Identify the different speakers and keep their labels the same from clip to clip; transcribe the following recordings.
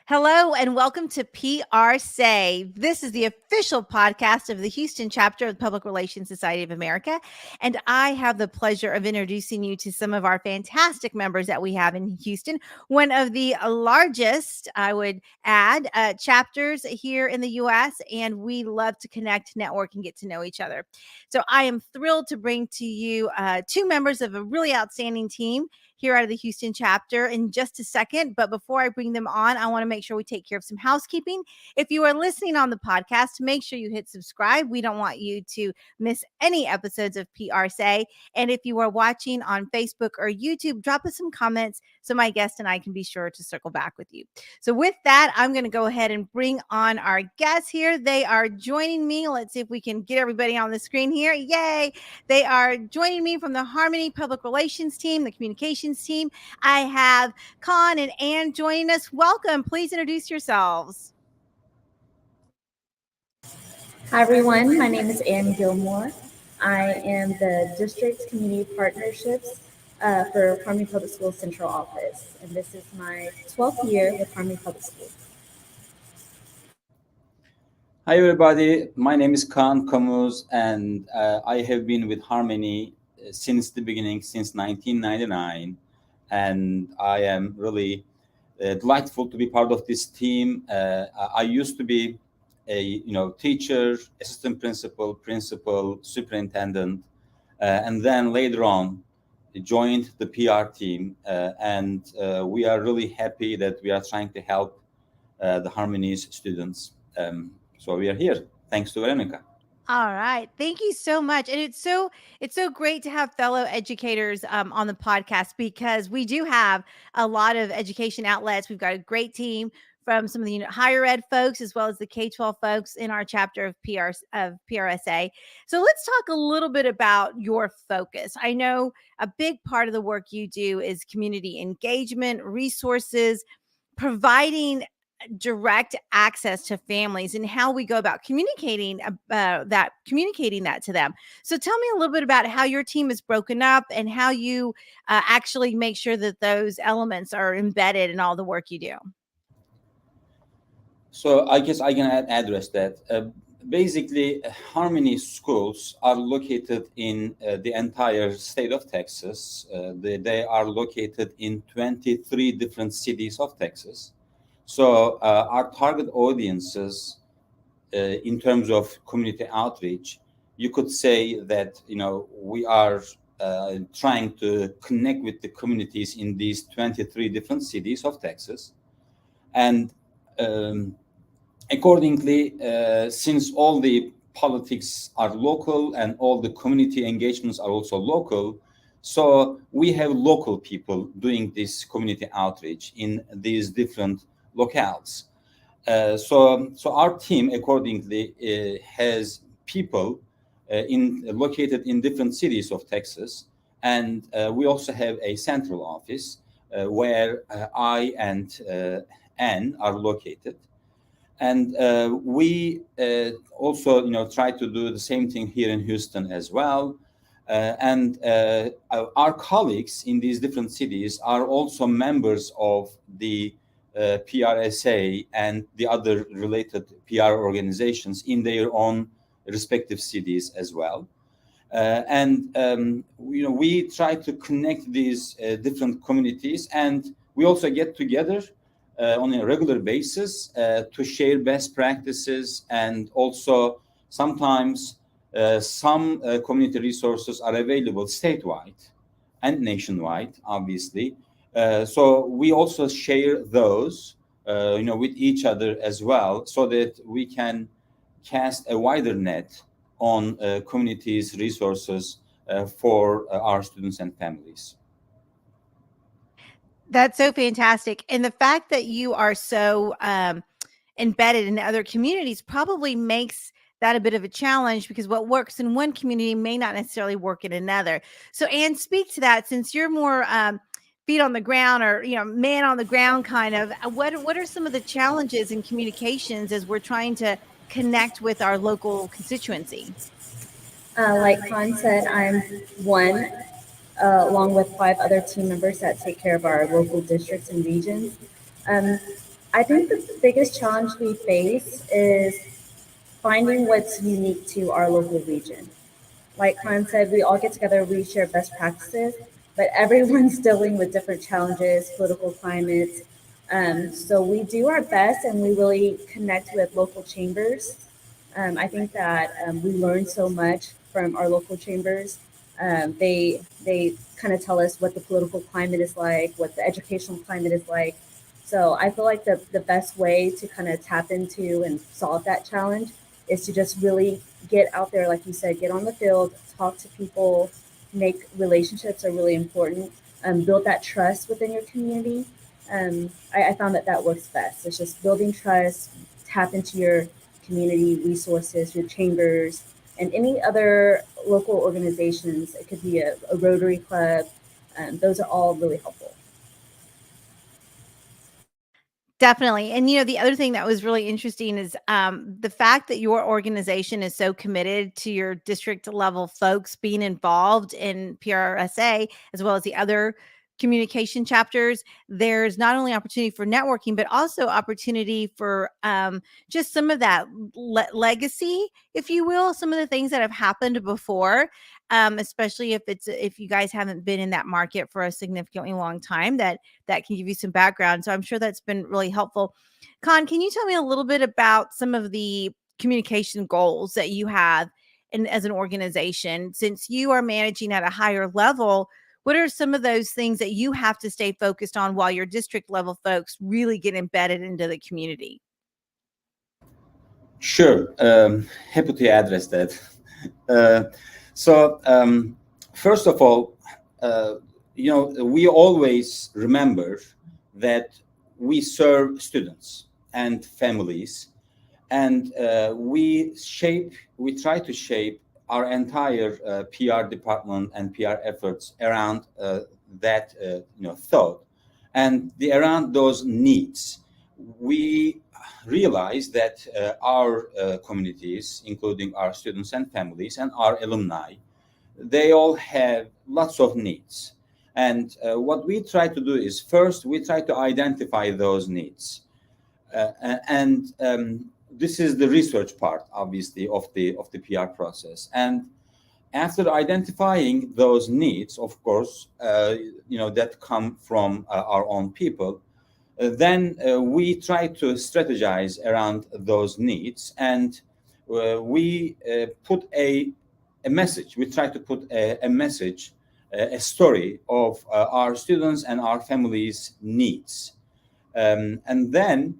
Speaker 1: Hello and welcome to PRSay. This is the official podcast of the Houston chapter of the Public Relations Society of America. And I have the pleasure of introducing you to some of our fantastic members that we have in Houston. One of the largest, I would add, chapters here in the U.S. And we love to connect, network, and get to know each other. So I am thrilled to bring to you two members of a really outstanding team here out of the Houston chapter in just a second. But before I bring them on, I want to make sure we take care of some housekeeping. If you are listening on the podcast, make sure you hit subscribe. We don't want you to miss any episodes of PRSay. And if you are watching on Facebook or YouTube, drop us some comments so my guest and I can be sure to circle back with you. So with that, I'm going to go ahead and bring on our guests here. They are joining me. Let's see if we can get everybody on the screen here. Yay! They are joining me from the Harmony Public Relations team, the communications team. I have Kaan and Anh joining us. Welcome. Please introduce yourselves.
Speaker 2: Hi, everyone. My name is Anh Gilmore. I am the District Community Partnerships for Harmony Public Schools Central Office, and this is my 12th year with Harmony Public Schools.
Speaker 3: Hi, everybody. My name is Kaan Camuz, and I have been with Harmony since the beginning, since 1999. And I am really delightful to be part of this team. I used to be a teacher, assistant principal, superintendent, and then later on joined the PR team. And we are really happy that we are trying to help the Harmony's students. So we are here. Thanks to Veronica.
Speaker 1: All right. Thank you so much. And it's so great to have fellow educators on the podcast, because we do have a lot of education outlets. We've got a great team from some of the higher ed folks as well as the K-12 folks in our chapter of PRSA. So let's talk a little bit about your focus. I know a big part of the work you do is community engagement, resources, providing direct access to families, and how we go about communicating that to them. So tell me a little bit about how your team is broken up and how you actually make sure that those elements are embedded in all the work you do.
Speaker 3: So I guess I can address that. Basically, Harmony schools are located in the entire state of Texas. They are located in 23 different cities of Texas. So our target audiences, in terms of community outreach, you could say that we are trying to connect with the communities in these 23 different cities of Texas, and accordingly, since all the politics are local and all the community engagements are also local, so we have local people doing this community outreach in these different locales. So our team accordingly has people located in different cities of Texas, and we also have a central office where I and Anh are located. And we also try to do the same thing here in Houston as well. And our colleagues in these different cities are also members of the PRSA and the other related PR organizations in their own respective cities as well. We try to connect these different communities, and we also get together on a regular basis to share best practices, and also sometimes some community resources are available statewide and nationwide, obviously. So we also share those, with each other as well, so that we can cast a wider net on communities' resources for our students and families.
Speaker 1: That's so fantastic. And the fact that you are so embedded in other communities probably makes that a bit of a challenge, because what works in one community may not necessarily work in another. So, Anh, speak to that, since you're more feet on the ground, or man on the ground kind of. What are some of the challenges in communications as we're trying to connect with our local constituency?
Speaker 2: Like Kaan said, I'm one, along with 5 other team members that take care of our local districts and regions. I think the biggest challenge we face is finding what's unique to our local region. Like Kaan said, we all get together, we share best practices, but everyone's dealing with different challenges, political climates. So we do our best and we really connect with local chambers. I think that we learn so much from our local chambers. They kind of tell us what the political climate is like, what the educational climate is like. So I feel like the best way to kind of tap into and solve that challenge is to just really get out there, like you said, get on the field, talk to people, make relationships are really important, build that trust within your community. I found that that works best. It's just building trust, tap into your community resources, your chambers, and any other local organizations. It could be a Rotary Club. Those are all really helpful.
Speaker 1: Definitely. And the other thing that was really interesting is the fact that your organization is so committed to your district level folks being involved in PRSA, as well as the other communication chapters. There's not only opportunity for networking, but also opportunity for just some of that legacy, if you will, some of the things that have happened before. Especially if you guys haven't been in that market for a significantly long time, that can give you some background. So I'm sure that's been really helpful. Kaan, can you tell me a little bit about some of the communication goals that you have as an organization? Since you are managing at a higher level, what are some of those things that you have to stay focused on while your district level folks really get embedded into the community?
Speaker 3: Sure. Happy to address that. First of all, we always remember that we serve students and families, and we try to shape our entire PR department and PR efforts around that thought and around those needs. We realize that our communities, including our students and families and our alumni, they all have lots of needs. And what we try to do is, first, we try to identify those needs. This is the research part, obviously, of the PR process. And after identifying those needs, of course, that come from our own people, then we try to strategize around those needs, and we put a message. We try to put a message, a story of our students and our families' needs. And then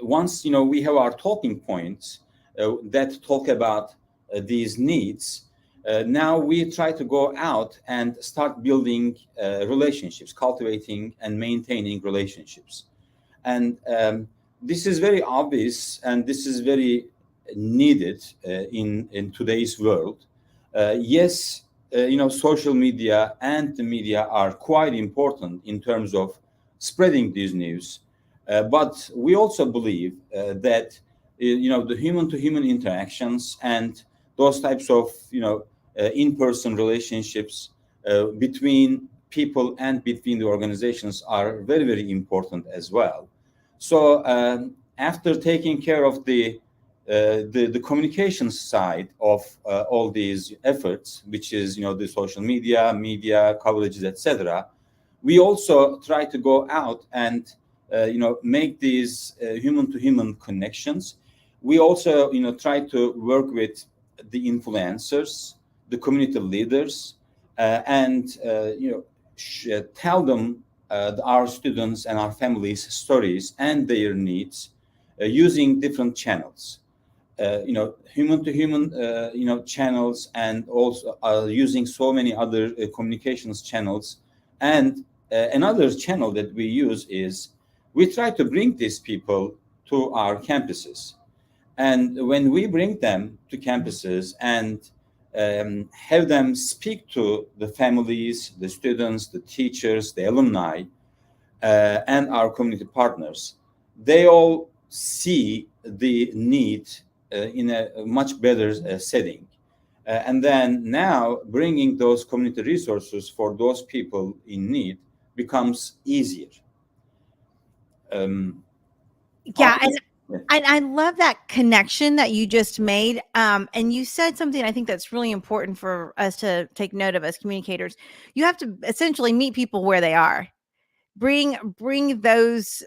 Speaker 3: once we have our talking points that talk about these needs, now we try to go out and start building relationships, cultivating and maintaining relationships. And this is very obvious, and this is very needed in today's world. Yes, social media and the media are quite important in terms of spreading these news. But we also believe that the human-to-human interactions and those types of in-person relationships between people and between the organizations are very, very important as well. So after taking care of the communications side of all these efforts, which is the social media coverages, etc., we also try to go out and make these human-to-human connections. We also try to work with the influencers, the community leaders, and tell them our students and our families' stories and their needs using different channels. Human-to-human channels, and also using so many other communications channels. And another channel that we use is we try to bring these people to our campuses. And when we bring them to campuses and have them speak to the families, the students, the teachers, the alumni, and our community partners, they all see the need in a much better setting. And then now bringing those community resources for those people in need becomes easier.
Speaker 1: Yeah, and I love that connection that you just made. And you said something I think that's really important for us to take note of as communicators. You have to essentially meet people where they are. Bring those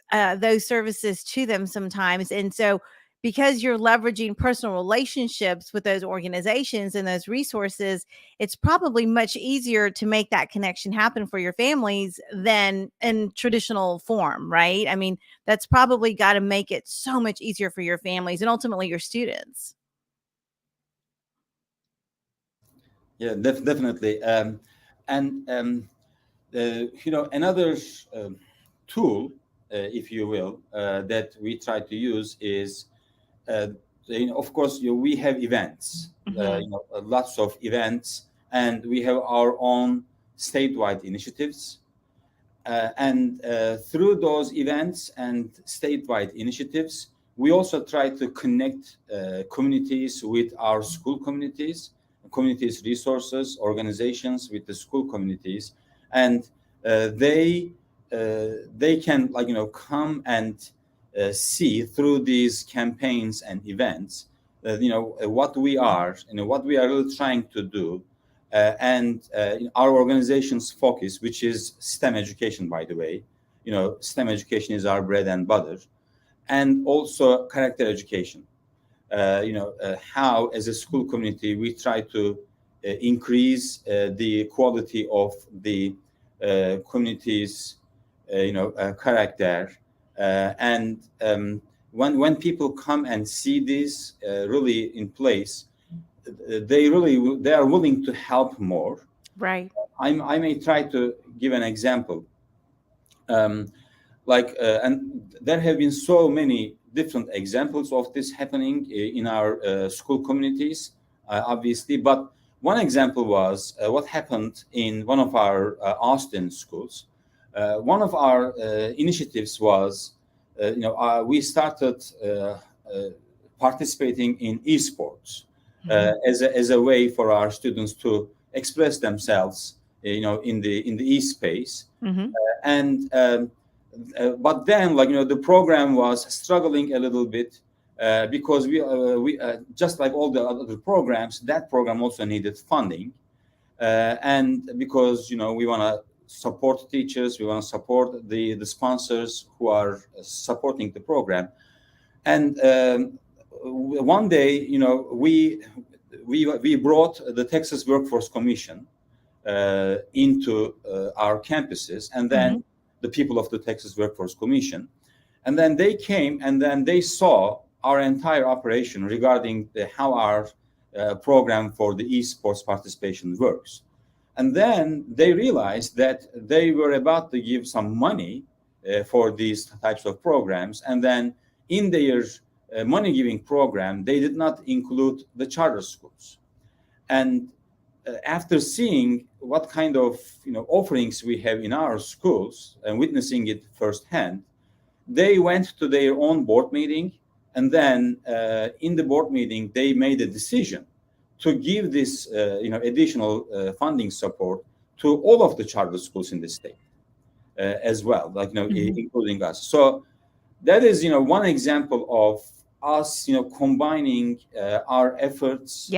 Speaker 1: services to them sometimes. And so because you're leveraging personal relationships with those organizations and those resources, it's probably much easier to make that connection happen for your families than in traditional form, right? I mean, that's probably got to make it so much easier for your families and ultimately your students.
Speaker 3: Yeah, definitely. Another tool, if you will, that we try to use is, of course, we have events, lots of events, and we have our own statewide initiatives. And through those events and statewide initiatives, we also try to connect communities with our school communities, resources, organizations with the school communities, and they can come and see through these campaigns and events, what we are, what we are really trying to do. And our organization's focus, which is STEM education, by the way, STEM education is our bread and butter, and also character education. How, as a school community, we try to increase the quality of the community's, character. And when people come and see this really in place, they are willing to help more.
Speaker 1: Right.
Speaker 3: I may try to give an example. And there have been so many different examples of this happening in our school communities, obviously. But one example was what happened in one of our Austin schools. One of our initiatives was, we started participating in esports. As a way for our students to express themselves, in the e-space. But then, the program was struggling a little bit because we just like all the other programs, that program also needed funding, and because we want to support teachers, we want to support the sponsors who are supporting the program, and one day, we brought the Texas Workforce Commission into our campuses, and then the people of the Texas Workforce Commission, and then they came and then they saw our entire operation regarding how our program for the esports participation works, and then they realized that they were about to give some money for these types of programs, and then in their money giving program, they did not include the charter schools. And after seeing what kind of offerings we have in our schools and witnessing it firsthand, they went to their own board meeting, and then in the board meeting they made a decision to give this additional funding support to all of the charter schools in the state as well, including us. So that is one example of us combining our efforts,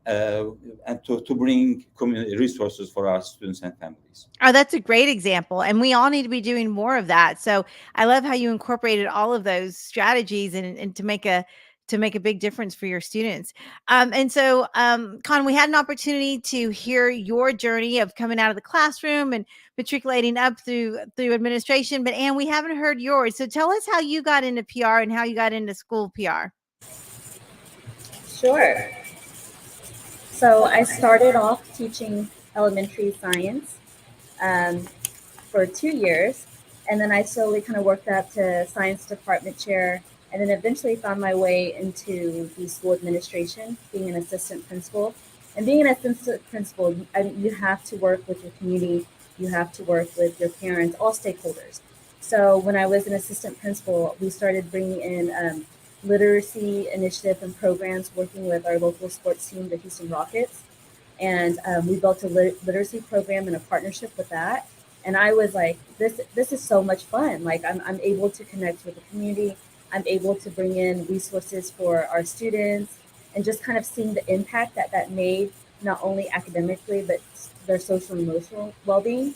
Speaker 3: and to bring community resources for our students and families.
Speaker 1: Oh, that's a great example, and we all need to be doing more of that. So I love how you incorporated all of those strategies and to make a big difference for your students. And so, Kaan, we had an opportunity to hear your journey of coming out of the classroom and matriculating up through administration, but Ann, we haven't heard yours. So tell us how you got into PR and how you got into school PR.
Speaker 2: Sure. So I started off teaching elementary science for 2 years, and then I slowly kind of worked up to science department chair, and then eventually found my way into the school administration, being an assistant principal. And being an assistant principal, you have to work with your community, you have to work with your parents, all stakeholders. So when I was an assistant principal, we started bringing in literacy initiative and programs, working with our local sports team, the Houston Rockets. And we built a literacy program in a partnership with that. And I was like, this is so much fun. Like I'm able to connect with the community. I'm able to bring in resources for our students, and just kind of seeing the impact that made, not only academically, but their social and emotional well-being.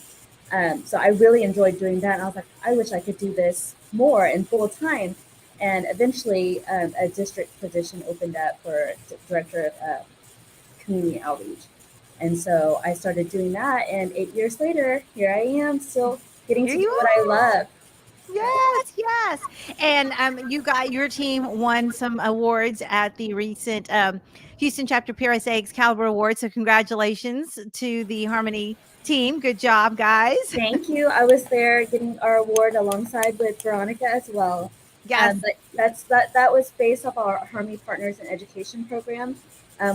Speaker 2: So I really enjoyed doing that. And I was like, I wish I could do this more and full time. And eventually, a district position opened up for director of community outreach. And so I started doing that. And 8 years later, here I am, still getting
Speaker 1: Here
Speaker 2: to
Speaker 1: you
Speaker 2: do what I
Speaker 1: are.
Speaker 2: love.
Speaker 1: Yes, yes. And you got your team won some awards at the recent Houston chapter PRSA Excalibur Awards. So congratulations to the Harmony team. Good job, guys.
Speaker 2: Thank you. I was there getting our award alongside with Veronica as well.
Speaker 1: Yes.
Speaker 2: But that was based off our Harmony Partners in Education program.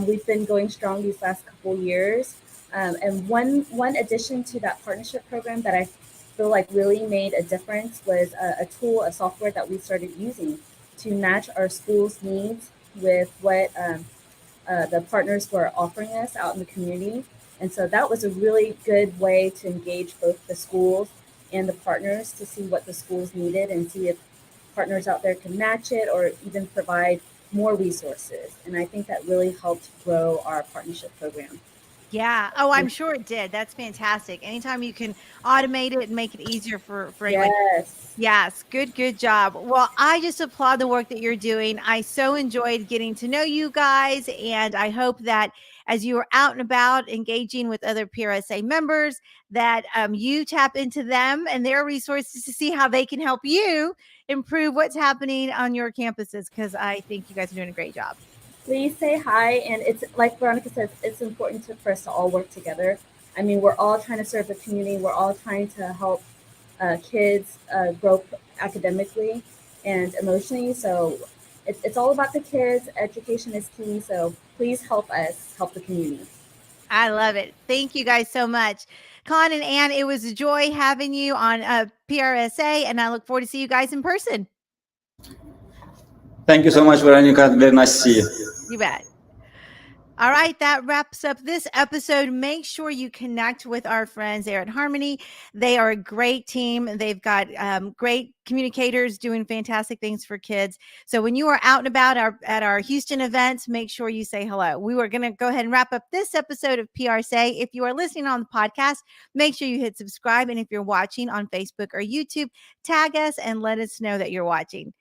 Speaker 2: We've been going strong these last couple years. And one addition to that partnership program that I feel like really made a difference was a tool, a software that we started using to match our school's needs with what the partners were offering us out in the community. And so that was a really good way to engage both the schools and the partners to see what the schools needed and see if partners out there can match it or even provide more resources. And I think that really helped grow our partnership program.
Speaker 1: Yeah. Oh, I'm sure it did. That's fantastic. Anytime you can automate it and make it easier for anyone.
Speaker 2: Yes.
Speaker 1: Yes, good job. Well, I just applaud the work that you're doing. I so enjoyed getting to know you guys, and I hope that as you are out and about engaging with other PRSA members, that you tap into them and their resources to see how they can help you improve what's happening on your campuses, because I think you guys are doing a great job.
Speaker 2: Please say hi. And it's like Veronica says, it's important for us to all work together. I mean, we're all trying to serve the community. We're all trying to help kids grow academically and emotionally. So it's all about the kids. Education is key. So please help us help the community.
Speaker 1: I love it. Thank you guys so much. Kaan and Ann, it was a joy having you on PRSA, and I look forward to see you guys in person.
Speaker 3: Thank you so much, Veronica. Very nice to see you.
Speaker 1: You bet. All right, that wraps up this episode. Make sure you connect with our friends there at Harmony. They are a great team. They've got great communicators doing fantastic things for kids. So when you are out and about at our Houston events, make sure you say hello. We were going to go ahead and wrap up this episode of PRSay. If you are listening on the podcast, make sure you hit subscribe. And if you're watching on Facebook or YouTube, tag us and let us know that you're watching.